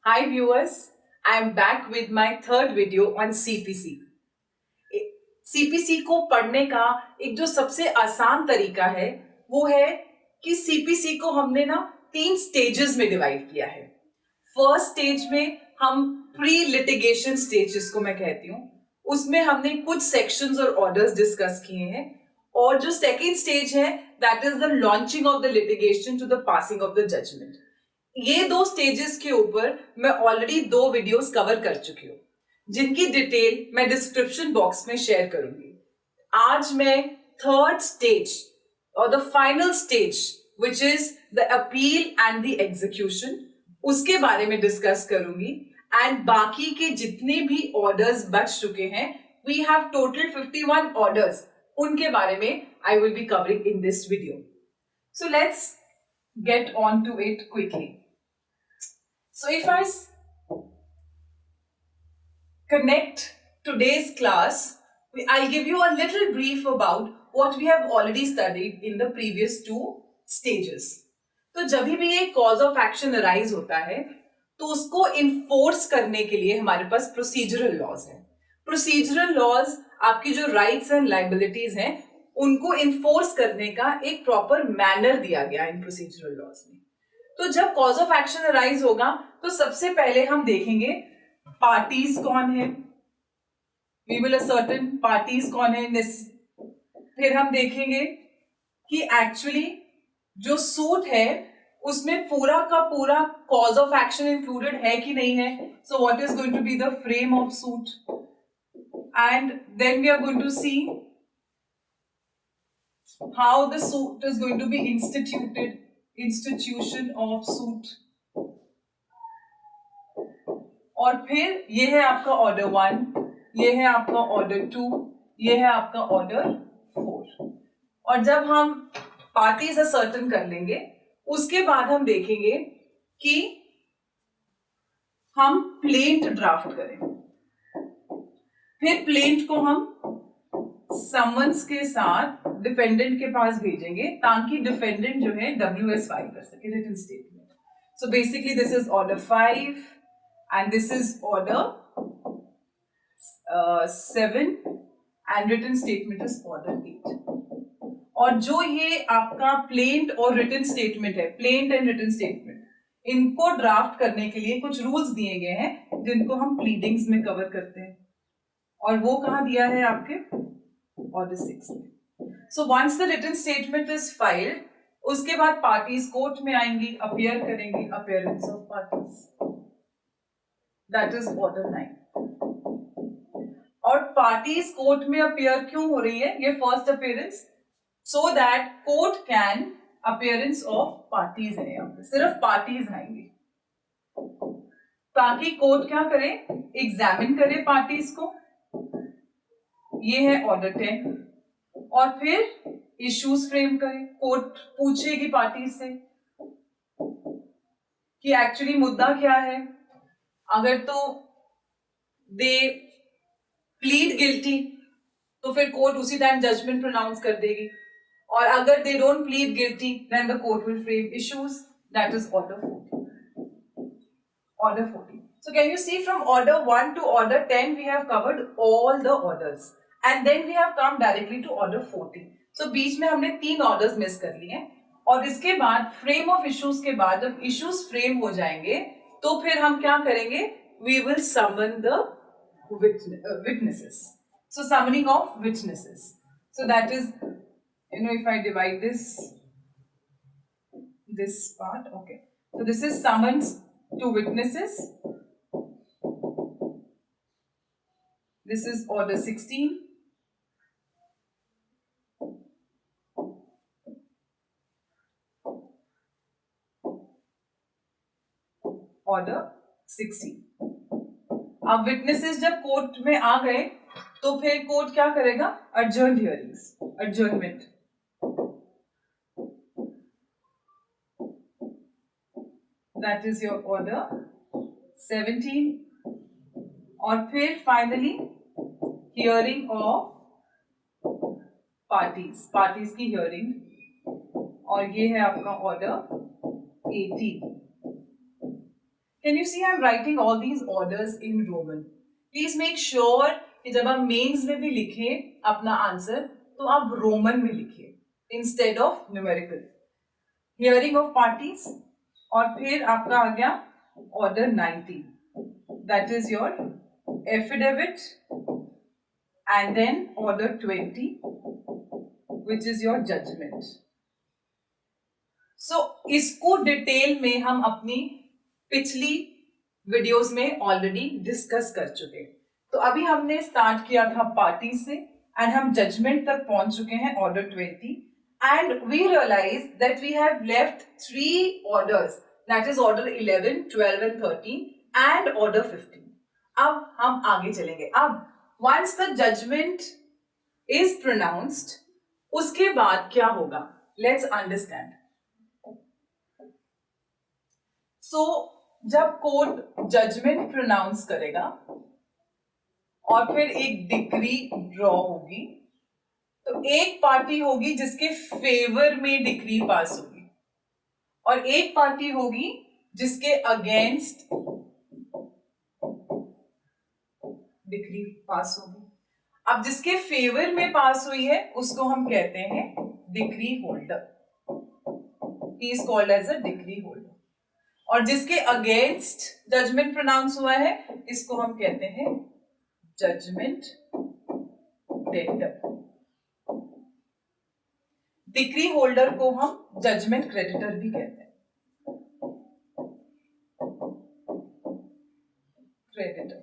Hi viewers, I am back with my third video on CPC. CPC को पढ़ने का एक जो सबसे आसान तरीका है वो है कि CPC को हमने ना 3 स्टेजेस में डिवाइड किया है। फर्स्ट स्टेज में हम प्री लिटिगेशन स्टेज जिसको मैं कहती हूँ उसमें हमने कुछ सेक्शंस और ऑर्डर्स डिस्कस किए हैं और जो सेकेंड स्टेज है that is the launching of the litigation to the passing of the judgment. ये दो स्टेजेस के ऊपर मैं ऑलरेडी 2 वीडियोस कवर कर चुकी हूँ जिनकी डिटेल मैं डिस्क्रिप्शन बॉक्स में शेयर करूंगी। आज मैं थर्ड स्टेज और the final stage which is the appeal and the execution उसके बारे में डिस्कस करूंगी एंड बाकी के जितने भी ऑर्डर्स बच चुके हैं वी हैव टोटल 51 ऑर्डर्स उनके बारे में I will be covering in this video. So let's get on to it quickly. So if I connect today's class, I'll give you a little brief about what we have already studied in the previous 2 stages. तो जब भी ये cause of action arise होता है तो उसको enforce करने के लिए हमारे पास procedural laws हैं। Procedural laws आपकी जो rights and liabilities हैं उनको enforce करने का एक proper manner दिया गया इन procedural laws में। तो जब cause of action arise होगा तो सबसे पहले हम देखेंगे पार्टीज कौन है, वी विल असर्टेन पार्टीज कौन है। फिर हम देखेंगे कि एक्चुअली जो सूट है उसमें पूरा का पूरा कॉज ऑफ एक्शन इंक्लूडेड है कि नहीं है। So what is going to be the frame of suit and then we are going to see how the suit is going to be instituted, institution of suit. और फिर ये है आपका order 1, ये है आपका ऑर्डर 2, ये है आपका ऑर्डर 4। और जब हम पार्टीज असर्टन कर लेंगे उसके बाद हम देखेंगे कि हम प्लेंट ड्राफ्ट करें। फिर प्लेंट को हम समन्स के साथ डिफेंडेंट के पास भेजेंगे ताकि डिफेंडेंट जो है WS फाइल कर सके, written statement. So basically this is order 5 and this is order 7 and written statement is order 8। और जो ये आपका प्लेंट और रिटन स्टेटमेंट है, प्लेंट एंड रिटन स्टेटमेंट, इनको ड्राफ्ट करने के लिए कुछ रूल्स दिए गए हैं जिनको हम प्लीडिंग्स में कवर करते हैं और वो कहाँ दिया है आपके ऑर्डर 6 में। So once the written statement is filed उसके बाद पार्टीज कोर्ट में आएंगी, अपियर करेंगी, appearance of parties, that is order 9। और पार्टीज कोर्ट में अपियर क्यों हो रही है, ये first appearance so that court can, appearance of parties है, यहाँ पे सिर्फ पार्टीज आएंगी ताकि कोर्ट क्या करे, एग्जामिन करे पार्टीज को। ये है ऑर्डर 10 और फिर इश्यूज फ्रेम करे। कोर्ट पूछेगी पार्टीज से कि एक्चुअली मुद्दा क्या है। अगर तो दे प्लीड गिल्टी तो फिर कोर्ट उसी टाइम जजमेंट प्रोनाउंस कर देगी और अगर they don't plead guilty then the court will frame issues, that is order 14। Order 14। So can you see from order 1 to order 10 we have covered all the orders and then we have come directly to order 14। So बीच में हमने 3 orders miss कर लिए और इसके बाद frame of issues के बाद जब इश्यूज फ्रेम हो जाएंगे तो फिर हम क्या करेंगे, we will summon the witnesses। So summoning of witnesses, so that is, if I divide this part, okay, so this is summons to witnesses, this is order 16, order 16। अब विटनेसेस जब court में आ गए तो फिर कोर्ट क्या करेगा, adjourned hearings, adjournment। That is your order 17 और फिर फाइनली हियरिंग ऑफ पार्टीज की हियरिंग और ये है आपका order 18। Can you see I'm writing all these orders in Roman? Please make sure कि जब आप मेंस में भी लिखें अपना आंसर तो आप रोमन में लिखिए instead of numerical. Hearing of parties और फिर आपका आ गया order 19, that is your affidavit, and then order 20 which is your judgment. So इसको डिटेल में हम अपनी पिछली वीडियोस में ऑलरेडी डिस्कस कर चुके. तो अभी हमने स्टार्ट किया था पार्टी से एंड हम जजमेंट तक पहुंच चुके हैं order 20, and we realise that we have left 3 orders, that is order 11, 12 and 13 and order 15. अब हम आगे चलेंगे. अब once the judgment is pronounced, उसके बाद क्या होगा, लेट्स अंडरस्टैंड. सो जब कोर्ट जजमेंट प्रोनाउंस करेगा और फिर एक डिक्री ड्रॉ होगी, तो एक पार्टी होगी जिसके फेवर में डिक्री पास होगी और एक पार्टी होगी जिसके अगेंस्ट डिक्री पास होगी. अब जिसके फेवर में पास हुई है उसको हम कहते हैं decree holder. He is called as a decree holder. और जिसके अगेंस्ट जजमेंट प्रोनाउंस हुआ है इसको हम कहते हैं जजमेंट डेटर. डिक्री होल्डर को हम जजमेंट क्रेडिटर भी कहते हैं. क्रेडिटर.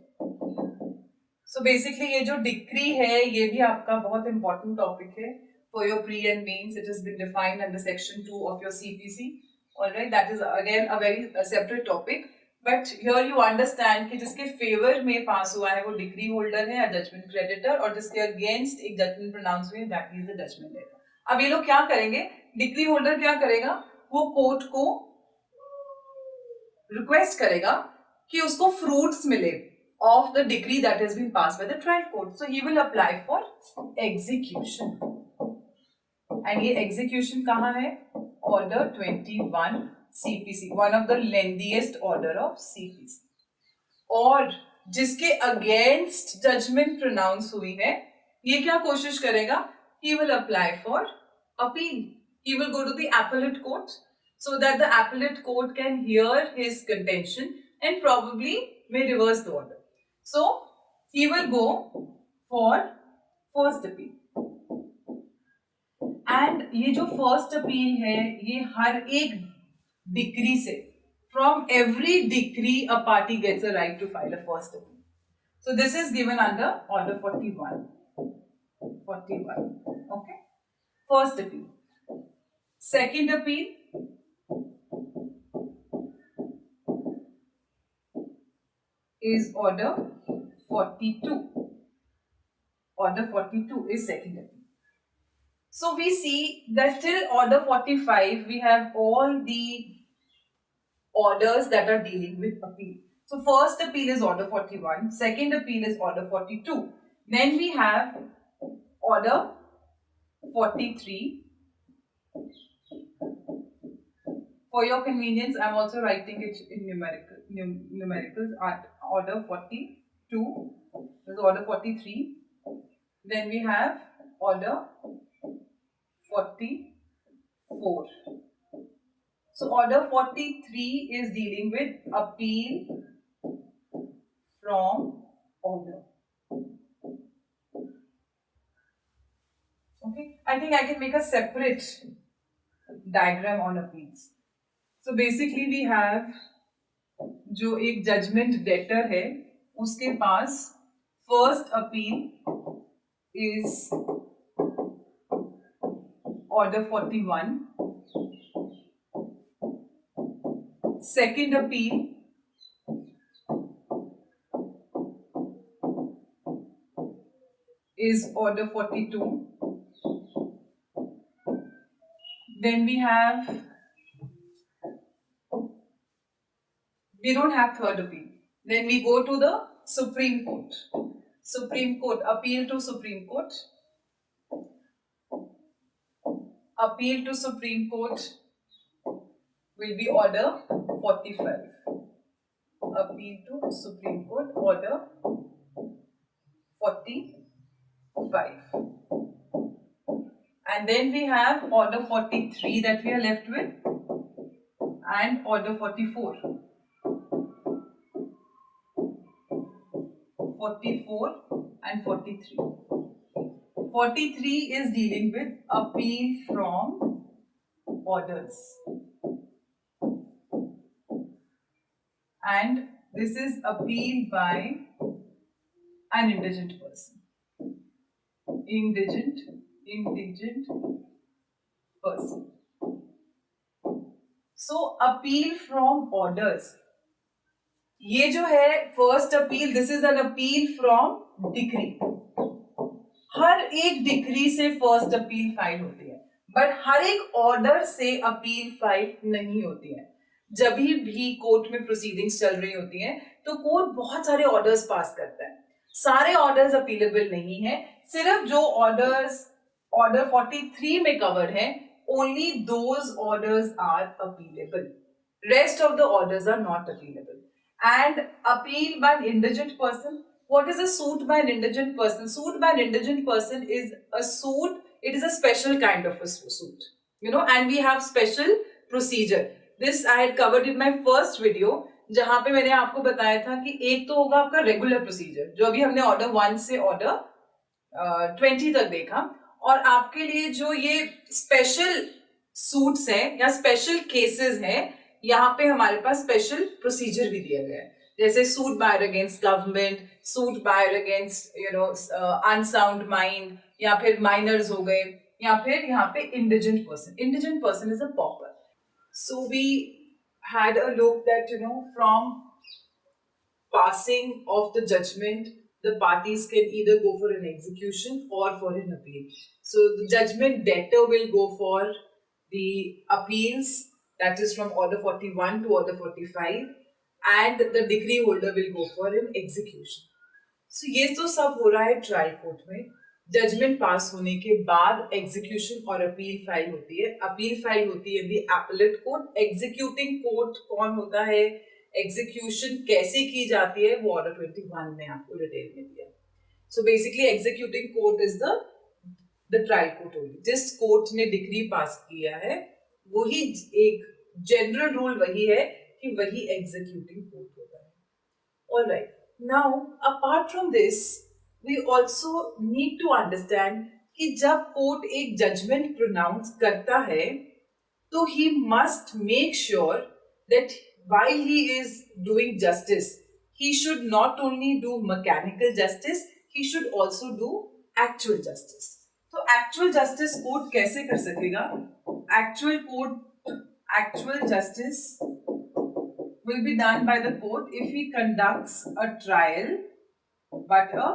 सो बेसिकली ये जो डिक्री है ये भी आपका बहुत इंपॉर्टेंट टॉपिक है for your pre and mains. It has been defined under section 2 of your CPC. Alright, that is again a very separate topic, but here you understand कि जिसके फेवर में पास हुआ है वो डिक्री होल्डर है या judgement creditor, और जिसके अगेंस्ट एक जजमेंट प्रोनाउंस हुई है that is the judgment debtor. अब ये लोग क्या करेंगे, डिक्री होल्डर क्या करेगा, वो कोर्ट को रिक्वेस्ट करेगा कि उसको फ्रूट्स मिले of the decree that has been passed by the trial court. So he will apply for execution. And ये execution कहाँ है? Order 21 CPC, one of the lengthiest order of CPC. और जिसके against judgment pronounce हुई है, ये क्या कोशिश करेगा? He will apply for appeal. He will go to the appellate court so that the appellate court can hear his contention and probably may reverse the order. So he will go for first appeal. And ये जो first appeal है ये हर एक decree से, from every decree a party gets a right to file a first appeal. So this is given under order 41. Okay. First appeal. Second appeal is order 42. Order 42 is second appeal. So we see that till order 45 we have all the orders that are dealing with appeal. So first appeal is order 41, second appeal is order 42, then we have order 43. For your convenience I am also writing it in numericals. Order 42 is order 43. Then we have order 44. So order 43 is dealing with appeal from order. Okay, I think I can make a separate diagram on appeals. So basically we have जो एक judgment debtor है उसके पास first appeal is order 41. Second appeal is order 42. Then we don't have third appeal. Then we go to the Supreme Court. Supreme Court, appeal to Supreme Court. Appeal to Supreme Court will be order 45. appeal to Supreme Court, order 45. And then we have order 43 that we are left with, and order 44. 44 and 43. 43 is dealing with appeal from orders. And this is appeal by an indigent person. Indigent person. So appeal from orders. ये जो है first appeal, this is an appeal from decree. हर एक decree से first appeal file होती है, but हर एक order से अपील फाइल नहीं होती है. जब भी कोर्ट में प्रोसीडिंग्स चल रही होती हैं तो कोर्ट बहुत सारे ऑर्डर्स पास करता है. सारे ऑर्डर्स अपीलेबल नहीं है. सिर्फ जो ऑर्डर्स ऑर्डर 43 में कवर्ड है, only those orders are appealable. Rest of the orders are not appealable. And appeal by an indigent person. What is a suit by an indigent person? Suit by an indigent person is a suit. It is a special kind of a suit, and we have special procedure. This I had covered in my first video, जहां पे मैंने आपको बताया था कि एक तो होगा आपका रेगुलर प्रोसीजर, जो अभी हमने ऑर्डर 1 से ऑर्डर 20 तक देखा, और आपके लिए जो ये स्पेशल सूट्स हैं या स्पेशल केसेस हैं, यहाँ पे हमारे पास स्पेशल प्रोसीजर भी दिया गया है. जैसे suit by or against government, suit by or against unsound mind, या फिर माइनर्स हो गए, या फिर यहाँ पे indigent person. Indigent person is a pauper. So we had a look that from passing of the judgment, the parties can either go for an execution or for an appeal. So the judgment debtor will go for the appeals, that is from order 41 to order 45, and the decree holder will go for an execution. So ये तो सब हो रहा है trial court में. Judgement पास होने के बाद एग्जीक्यूशन और अपील फाइल होती है. अपील फाइल होती है दी एपेलेट कोर्ट. एग्जीक्यूटिंग कोर्ट कौन होता है, एग्जीक्यूशन कैसे की जाती है, वो ऑर्डर 21 में आपको डिटेल में दिया. So basically executing court is the trial court होगी. जिस कोर्ट ने डिक्री पास किया है वही एक जनरल रूल वही है कि वही एग्जीक्यूटिंग कोर्ट होता है. Alright, now apart from this we also need to understand कि जब कोर्ट एक जजमेंट प्रोनाउंस करता है तो he must make sure that while he is doing justice, he should not only do mechanical justice, he should also do actual justice. तो actual justice court कैसे कर सकेगा? Actual justice will be done by the court if he conducts a trial, but a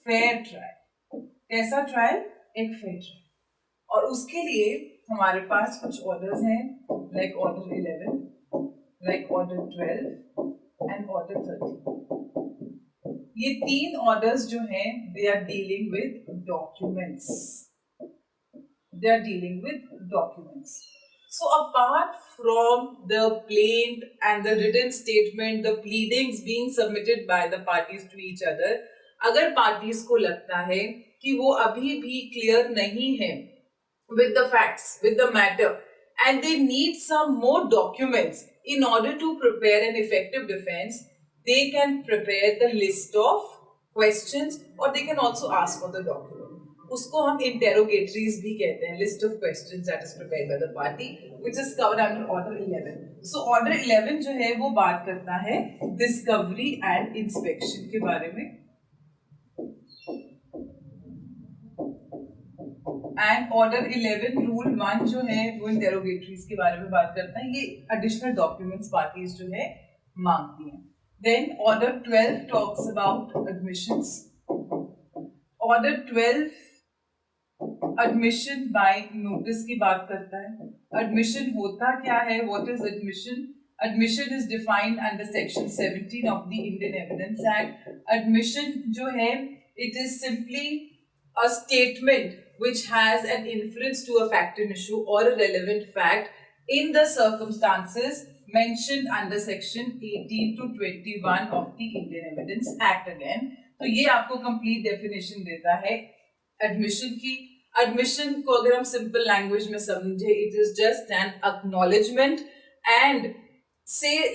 fair trial. कैसा trial? एक fair trial. और उसके लिए हमारे पास कुछ ऑर्डर्स हैं, like order 11, like order 12 and order 13. ये तीन ऑर्डर्स जो हैं they are dealing with documents. So apart from the plaint and the written statement, the pleadings being submitted by the parties to each other, अगर parties को लगता है कि वो अभी भी clear नहीं है with the facts, with the matter, and they need some more documents in order to prepare an effective defense, they can prepare the list of questions, or they can also ask for the document. उसको हम interrogatories भी कहते हैं, list of questions that is prepared by the party, which is covered under order 11. So order 11 जो है वो बात करता है discovery and inspection के बारे में. एंड ऑर्डर 11 रूल 1 जो है वो इंटेरोगेटरीज के बारे में बात करता है. ये एडिशनल डॉक्यूमेंट्स पार्टीज जो है मांगती हैं. Then order 12 talks about admissions. Order 12 admission by notice की बात करता है. एडमिशन होता क्या है, what is admission? Admission is defined under section 17 of the Indian Evidence Act. Admission जो है it is simply a statement which has an inference to a fact and issue or a relevant fact in the circumstances mentioned under section 18 to 21 of the Indian Evidence Act again. तो ये आपको complete definition देता है admission की. Admission को अगर हम simple language में समझे, it is just an acknowledgement and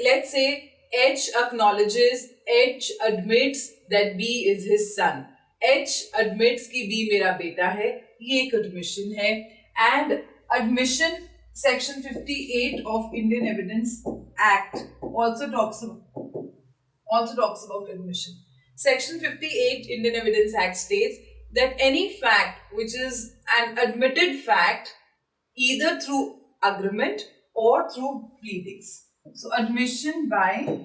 let's say H acknowledges, H admits that B is his son. H admits कि B मेरा बेटा है, ये एक admission है. And admission Section 58 of Indian Evidence Act also talks about admission. Section 58 Indian Evidence Act states that any fact which is an admitted fact either through agreement or through pleadings. So admission by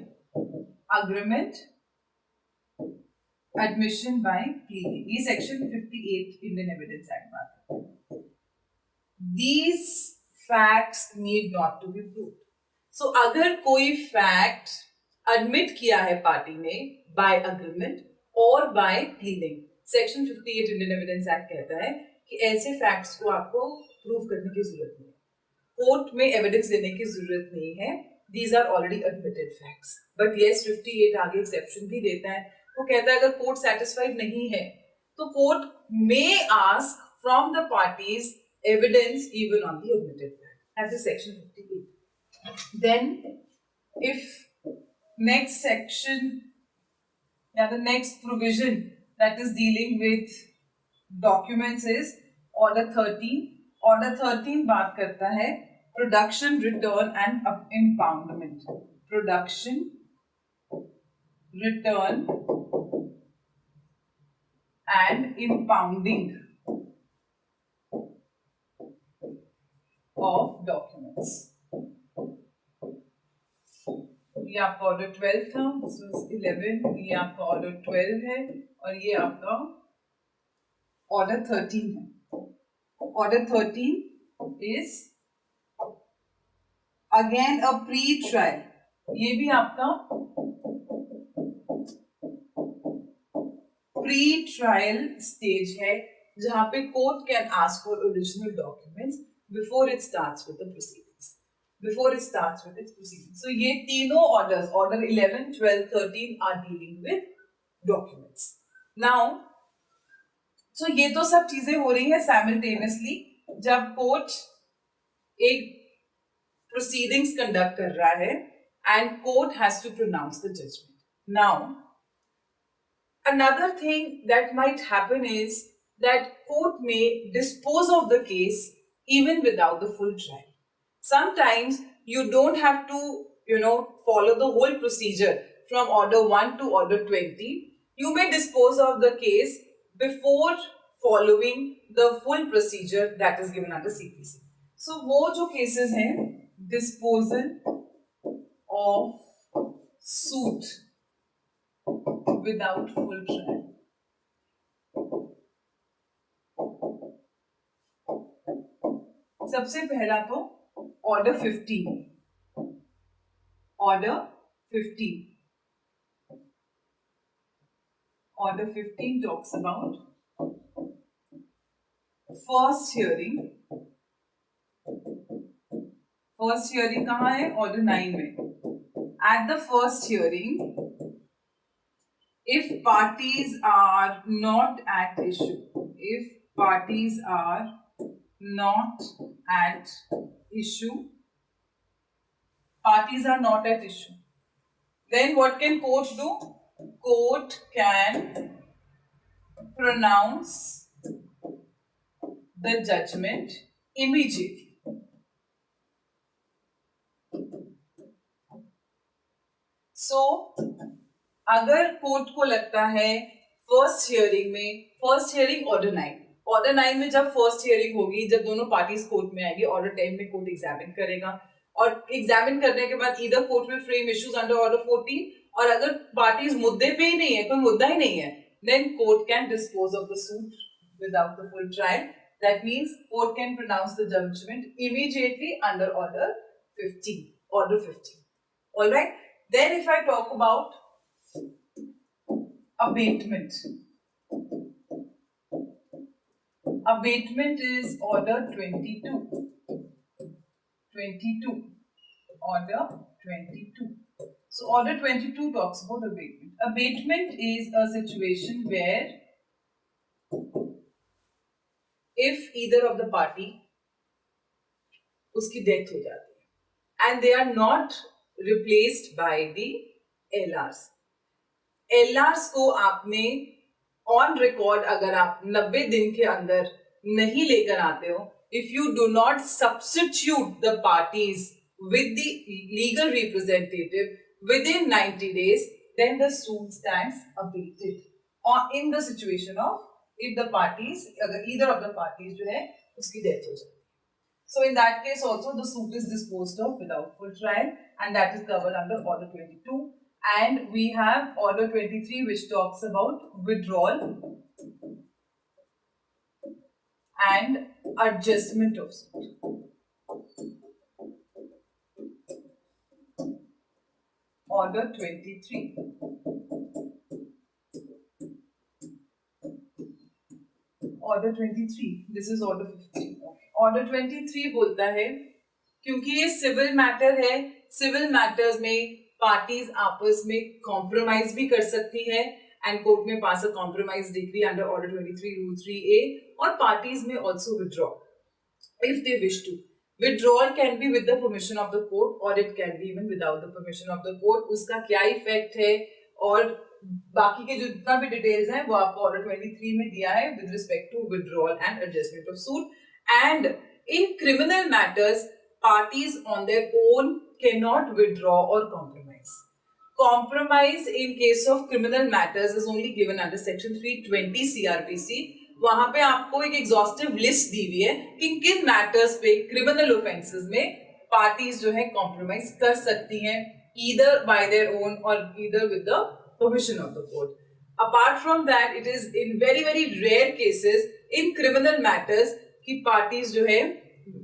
agreement, admission by pleading. ये Section 58 Indian Evidence Act बात है. These facts need not to be proved. So अगर कोई fact admit किया है party ने by agreement और by pleading, Section 58 Indian Evidence Act कहता है कि ऐसे facts को आपको prove करने की जरूरत नहीं है, कोर्ट में एविडेंस देने की जरूरत नहीं है. These are already admitted facts. But yes, 58 आगे exception भी देता है. वो कहता है अगर कोर्ट satisfied नहीं है तो court may ask from the parties evidence even on the admitted fact. That is section 58. Then, if next section, the next provision that is dealing with documents is Order 13. Order 13 बात करता है production, return and impoundment. Production, return and impounding of documents. ये आपका order 12 था, this was 11, ये आपका order 12 है और ये आपका ऑर्डर 13 है. Order 13 is again a pre trial. ये भी आपका प्री ट्रायल स्टेज है जहां पे court can ask for original documents before it starts with the proceedings. So ये तीनों orders, order 11, 12, 13 are dealing with documents. Now, so ये तो सब चीजें हो रही है simultaneously जब कोर्ट एक proceedings conduct कर रहा है and court has to pronounce the judgment. Now, another thing that might happen is that court may dispose of the case even without the full trial. Sometimes you don't have to, follow the whole procedure from order 1 to order 20. You may dispose of the case before following the full procedure that is given under CPC. So, वो जो cases हैं, disposal of suit without full trial. सबसे पहला तो order 15. Order 15 talks about first hearing. First hearing कहाँ है? Order 9 में. At the first hearing, if parties are not at issue, then what can court do? Court can pronounce the judgment immediately. So, अगर court को लगता है first hearing order 9 में जब first hearing होगी, जब दोनों पार्टीज कोर्ट में आएगी, ऑर्डर 10 में कोर्ट एग्जामिन करेगा और एग्जामिन करने के बाद ईदर कोर्ट में फ्रेम इश्यूज अंडर ऑर्डर 14 और अगर पार्टीज मुद्दे पे ही नहीं है, कोई मुद्दा ही नहीं है, then court can dispose of the suit without the full trial. That means court can pronounce the judgment immediately under order 15. All right. Then if I talk about abatement. Abatement is order 22. Order 22. So order 22 talks about abatement. Abatement is a situation where if either of the party उसकी death हो जाती है and they are not replaced by the LRs. LRs को आपने on record अगर आप 90 दिन के अंदर नहीं लेकर आते हो, if you do not substitute the parties with the legal representative within 90 days, then the suit stands abated. Or in the situation of if the parties, अगर either of the parties जो है उसकी डेथ हो जाती है. So in that case also the suit is disposed of without full trial, and that is covered under order 22. And we have order 23 which talks about withdrawal and adjustment of suit. Order 23. Order 23. This is order 15. Order 23 बोलता है क्योंकि ये civil matter है, civil matters में parties आपस में compromise भी कर सकती है एंड कोर्ट में pass a compromise decree under order 23 rule 3A, और पार्टीज में also withdraw if they wish to. Withdrawal can be with the permission of the court or it can be even without the permission of the court. उसका क्या effect है और बाकी के जो जितना भी डिटेल्स हैं वो आपको ऑर्डर 23 में दिया है with respect to withdrawal and adjustment of suit. And in criminal matters, parties on their own cannot withdraw or compromise. Compromise in case of criminal matters is only given under section 320 CRPC. वहां पे आपको एक exhaustive list दी हुई है कि किन matters पे criminal offences में पार्टीज जो है कॉम्प्रोमाइज कर सकती हैं ईदर बाय देयर ओन और either with the permission of the court. Apart from that it is in very very rare cases in criminal matters की पार्टीज जो है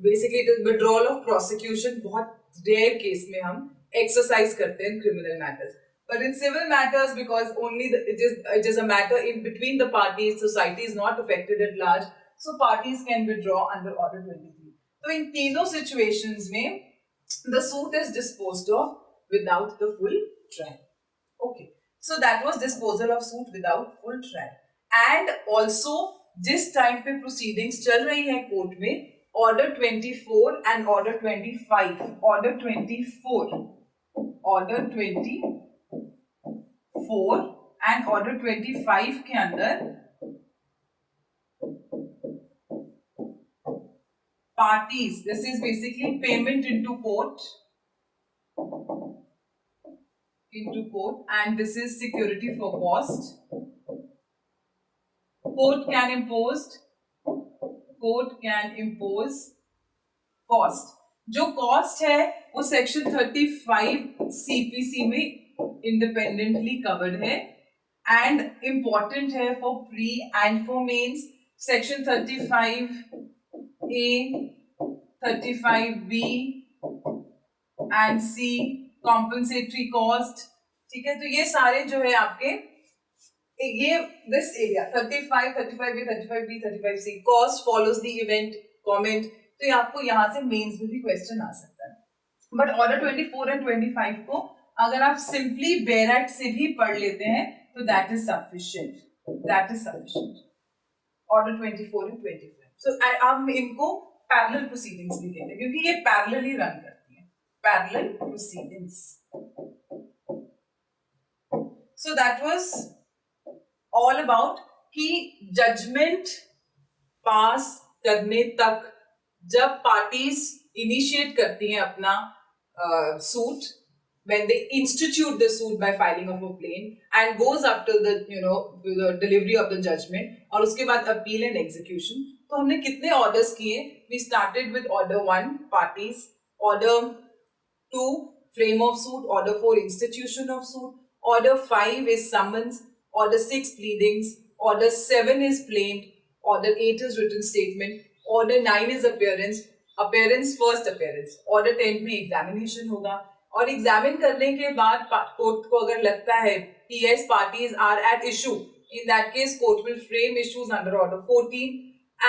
basically it is withdrawal of prosecution, बहुत rare case में हम exercise करते हैं criminal matters. But in civil matters, because only it is a matter in between the parties, society is not affected at large, so parties can withdraw under order 23. So in तीनों situations में the suit is disposed of without the full trial. Okay, so that was disposal of suit without full trial. And also जिस time पे proceedings चल रही हैं court में, order 24 and order 25, order 24, order 24 and order 25 के अंदर parties, this is basically payment into court, and this is security for cost. Court can impose cost. जो cost है वो section 35 CPC में independently covered है and important है for pre and for mains. Section 35A, 35B and C compensatory cost. ठीक है, तो ये सारे जो है आपके ये this area 35, 35A, 35B, 35C cost follows the event comment. तो ये आपको यहाँ से मेंस में भी क्वेश्चन आ सकता है. बट ऑर्डर 24 एंड 25 को अगर आप सिंपली बेरेट से भी पढ़ लेते हैं तो that is sufficient. Order 24 and 25. सो आप इनको पैरेलल प्रोसीडिंग्स भी कहते हैं क्योंकि ये पैरेलली रन करती है. Parallel proceedings. So that was all about कि जजमेंट पास करने तक जब पार्टीज इनिशिएट करती हैं अपना suit, when they institute the suit by filing of a plaint and goes up to the the delivery of the judgment और उसके बाद appeal and execution. तो हमने कितने orders किए? We started with order 1 parties, order 2 frame of suit, order 4 institution of suit, order 5 is summons, order 6 pleadings, order 7 is plaint, order 8 is written statement, order 9 is appearance first appearance, order 10 में examination होगा और examine करने के बाद court को अगर लगता है कि yes parties are at issue, in that case court will frame issues under order 14,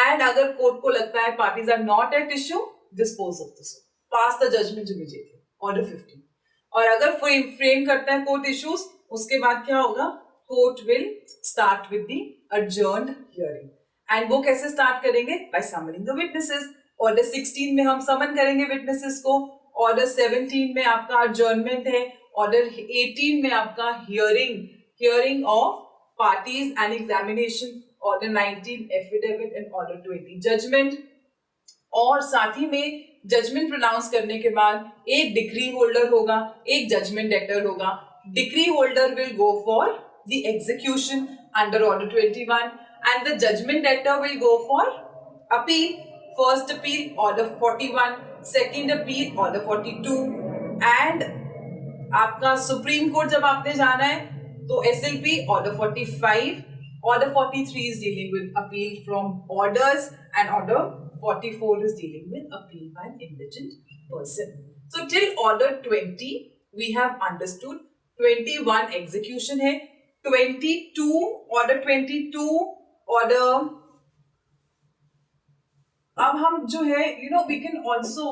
and अगर कोर्ट को लगता है parties are not at issue, dispose of the suit, pass the judgment immediately, order 15. और अगर फ्रेम करता है court issues, उसके बाद क्या होगा, court will start with the adjourned hearing. And वो कैसे स्टार्ट करेंगे, by summoning the witnesses. Order 16 में हम समन करेंगे विटनेसेस को, ऑर्डर 17 में आपका adjournment है, ऑर्डर 18 में आपका hearing of parties and examination, order 19 affidavit and order 20 judgment. और साथ ही में जजमेंट प्रोनाउंस करने के बाद एक डिक्री होल्डर होगा, एक जजमेंट डेटर होगा। Decree holder will go for the execution under order 21 and the judgment debtor will go for appeal. First appeal order 41, second appeal order 42 and आपका सुप्रीम कोर्ट जब आपने जाना है तो SLP order 45, order 43 is dealing with appeal from orders and order 44 is dealing with appeal by an indigent person. So till order 20 we have understood, 21 execution है, 22 order 22 order, अब हम जो है we can also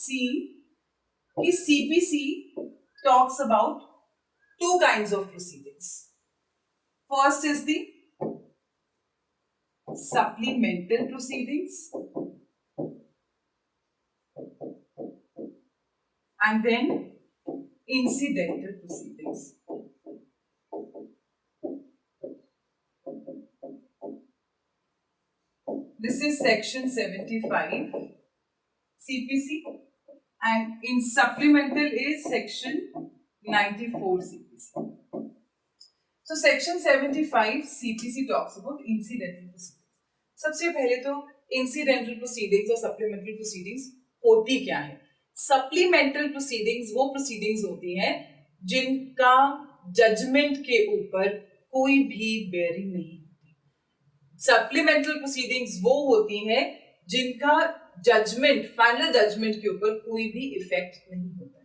see कि CPC talks about two kinds of proceedings. First is the supplemental proceedings and then incidental proceedings. This is section 75 CPC and in supplemental is section 94 CPC. So section 75 CPC talks about incidental proceedings. सबसे पहले तो incidental proceedings और supplemental proceedings होती क्या है? Supplemental proceedings वो proceedings होती हैं जिनका judgment के ऊपर कोई भी bearing नहीं होती। Supplemental proceedings वो होती हैं जिनका judgment, final judgment के ऊपर कोई भी effect नहीं होता।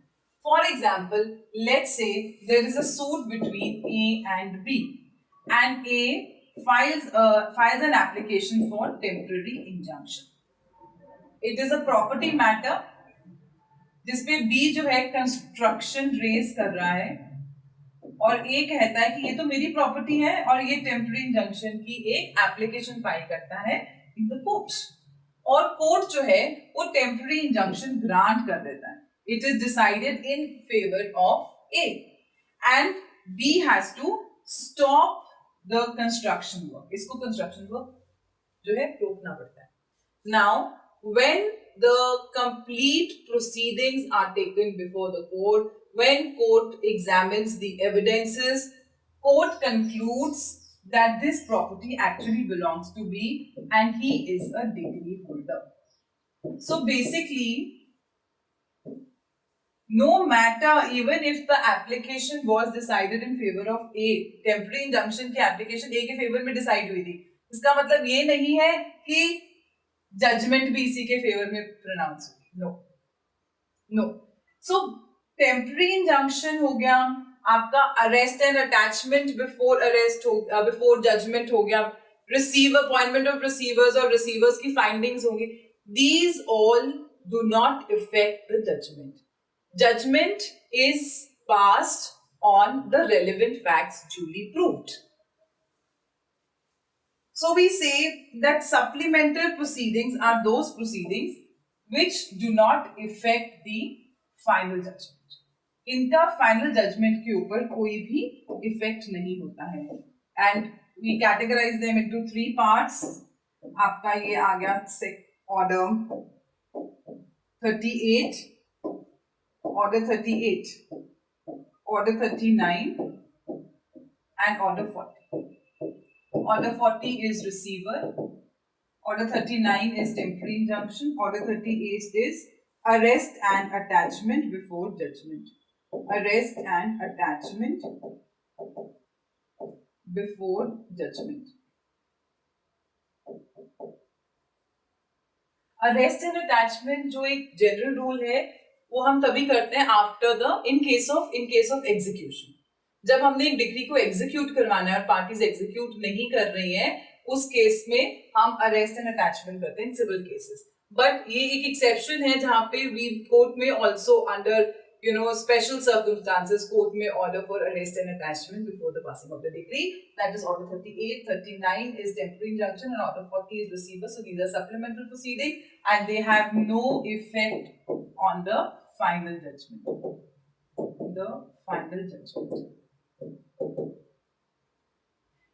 For example, let's say there is a suit between A and B, and A files an application for temporary injunction. It is a property matter जिसपे B जो है construction raise कर रहा है और A कहता है कि ये तो मेरी प्रॉपर्टी है और ये टेम्पररी इंजंक्शन की एक एप्लीकेशन फाइल करता है इन द कोर्ट, और कोर्ट जो है वो टेम्पररी इंजंक्शन ग्रांट कर देता है। It is decided in favor of A and B has to stop the construction work. इसको construction work जो है रोकना पड़ता है। Now, when the complete proceedings are taken before the court, when court examines the evidences, court concludes that this property actually belongs to B and he is a degree holder. So basically, no matter even if the application was decided in favor of A, temporary injunction की application A के favor में decide हुई थी, इसका मतलब ये नहीं है कि judgment भी इसी के favor में pronounce हुई। No. So temporary injunction हो गया, आपका arrest and attachment before arrest before judgment हो गया, appointment of receivers और receivers की findings होंगी, these all do not affect the judgment. Judgment is passed on the relevant facts duly proved. So we say that supplemental proceedings are those proceedings which do not affect the final judgment. इनका final judgment के ऊपर कोई भी effect नहीं होता है. And we categorize them into three parts. आपका ये आ गया order 38, order 38, order 39 and order 40. Order 40 is receiver, order 39 is temporary injunction, order 38 is arrest and attachment before judgment. Arrest and attachment before judgment. Arrest and attachment जो एक general rule है वो हम तभी करते हैं after the in case of execution. जब हमने एक डिग्री को एग्जीक्यूट करवाना है और पार्टीज एग्जीक्यूट नहीं कर रही हैं, उस केस में हम अरेस्ट एंड अटैचमेंट करते हैं सिविल केसेस। बट ये एक एक्सेप्शन है जहां पे वी कोर्ट में also under special circumstances court may order for arrest and attachment before the passing of the decree. That is order 38. 39 is temporary injunction and order 40 is receiver. So these are supplemental proceeding and they have no effect on the final judgment. The final judgment.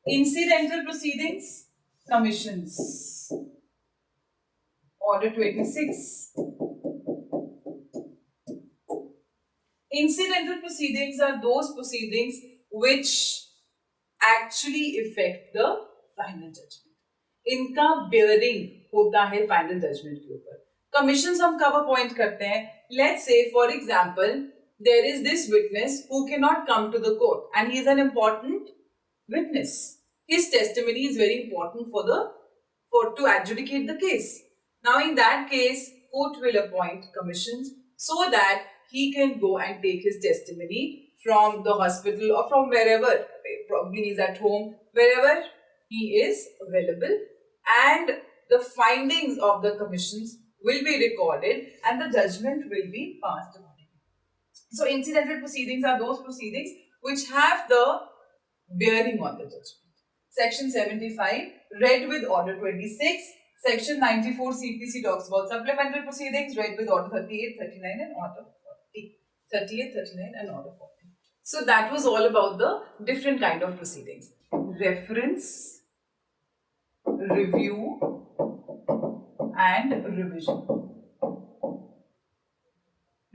Incidental proceedings, commissions. Order 26. Incidental proceedings are those proceedings which actually affect the final judgment. इनका bearing होता है final judgment के ऊपर. Commissions हम कब appoint करते हैं? Let's say for example there is this witness who cannot come to the court and he is an important witness. His testimony is very important to adjudicate the case. Now in that case, court will appoint commissions so that he can go and take his testimony from the hospital or from wherever, probably he's at home, wherever he is available, and the findings of the commissions will be recorded and the judgment will be passed accordingly. So incidental proceedings are those proceedings which have the bearing on the judgment. Section 75 read with order 26. Section 94 CPC talks about supplemental proceedings read with order 38, 39 and order 40. 38, 39 and order 40. So that was all about the different kind of proceedings. Reference, review and revision.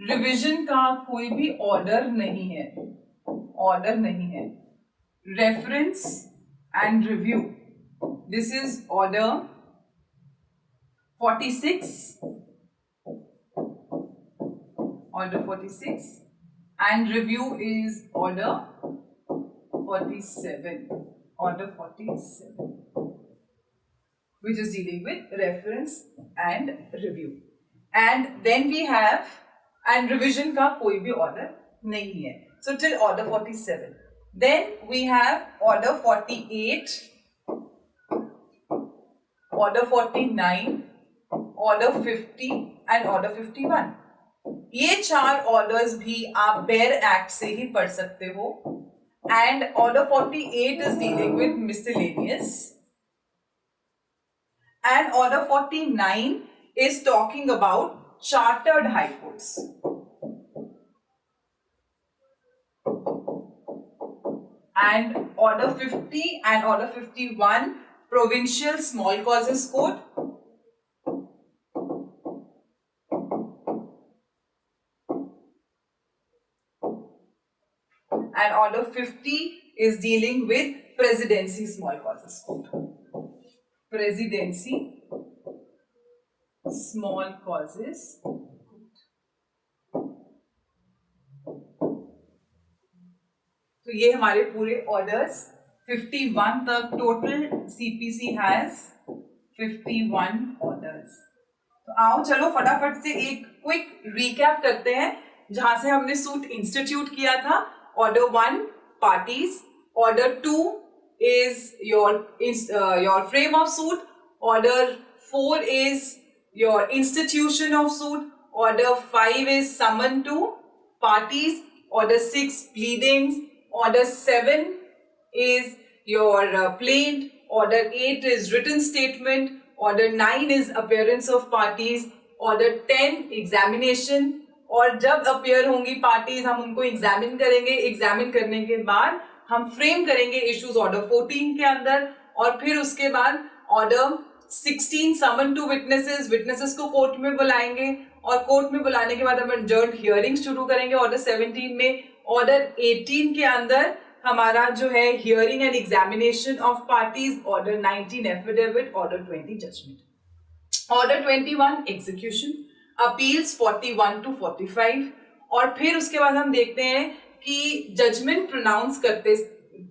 Revision का कोई भी order नहीं है. Order नहीं है. Reference and review. This is order 46. Order 46. And review is order 47. Order 47. Which is dealing with reference and review. And then we have, and revision का कोई भी order नहीं है. So till order 47. Then we have order 48, order 49, order 50 and order 51. ये चार orders भी आप bare act से ही पढ़ सकते हो. And order 48 is dealing with miscellaneous. And order 49 is talking about chartered high courts. And order 50 and order 51 provincial small causes court. And order 50 is dealing with presidency small causes court. Presidency small causes court. तो ये हमारे पूरे orders 51 तक. Total CPC has 51 orders. तो आओ चलो फटाफट से एक क्विक रिकैप करते हैं जहां से हमने सूट इंस्टीट्यूट किया था. Order 1 parties, order 2 is your frame of suit, order 4 is your institution of suit, order 5 is summon to parties, order 6 pleadings, order 7 is your plaint, order 8 is written statement, order 9 is appearance of parties, order 10 examination. और जब appear होंगी parties हम उनको examine करेंगे. examine करने के बाद हम frame करेंगे issues order 14 के अंदर. और फिर उसके बाद order 16 summon to witnesses. witnesses को court में बुलाएंगे और कोर्ट में बुलाने के बाद हम adjourned hearing शुरू करेंगे ऑर्डर 17 में. ऑर्डर 18 के अंदर हमारा जो है hearing and examination of parties, order 19 affidavit, order 20 judgment, order 21 execution, appeals 41 to 45. और फिर उसके बाद हम देखते हैं कि जजमेंट प्रोनाउंस करते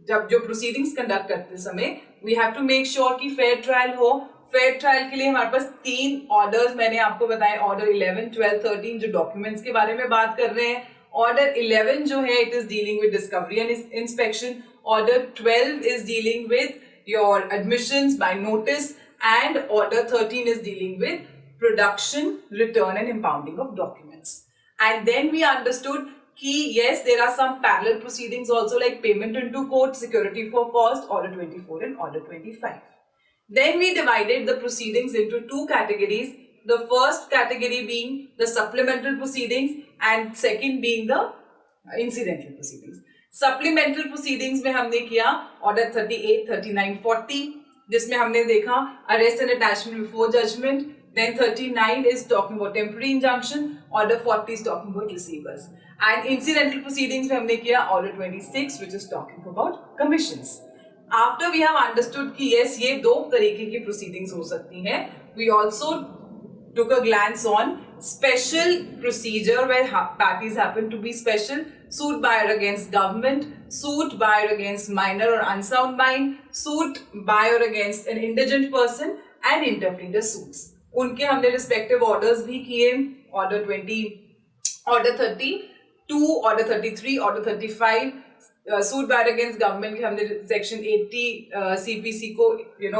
जब जो प्रोसीडिंग्स कंडक्ट करते समय we have to make sure कि फेयर ट्रायल हो. फेयर ट्रायल के लिए हमारे पास 3 ऑर्डर्स मैंने आपको बताए. ऑर्डर 11, 12, 13 जो डॉक्यूमेंट्स के बारे में बात कर रहे हैं. ऑर्डर 11 जो है it is dealing with discovery and inspection. Order 12 is dealing with your admissions by notice. And order 13 is dealing with production, return and impounding of documents. And then we understood कि yes, there are some parallel proceedings also like payment into court, security for cost, order 24 and order 25. Then we divided the proceedings into two categories. The first category being the supplemental proceedings and second being the incidental proceedings. Supplemental proceedings में हमने किया order 38, 39, 40 जिसमें हमने देखा arrest and attachment before judgment. Then 39 is talking about temporary injunction. Order 40 is talking about receivers. And incidental proceedings में हमने किया order 26 which is talking about commissions. After we have understood कि yes ये दो तरीके की proceedings हो सकती हैं, we also took a glance on special procedure where parties happen to be special, suit by or against government, suit by or against minor or unsound mind, suit by or against an indigent person and interpleader suits. उनके हमने respective orders भी किए, order 20, order 32, order 33, order 35, suit by or against government के हमने section 80 CPC को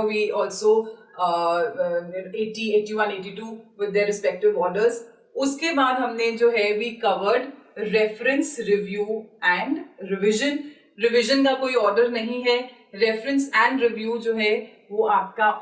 we also 80, 81, 82 with their respective orders. उसके बाद हमने जो है we covered reference, review and revision. Revision का कोई order नहीं है. Reference and review जो है वो आपका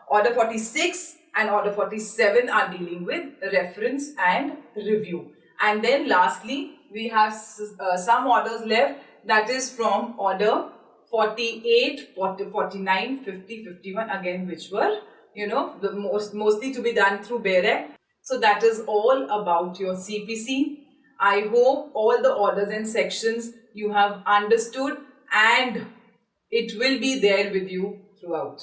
order 46 and order 47 are dealing with reference and review. And then lastly we have some orders left, that is from order 48, 40, 49, 50, 51 again, which were the mostly to be done through BEREC. So that is all about your CPC. I hope all the orders and sections you have understood and it will be there with you throughout.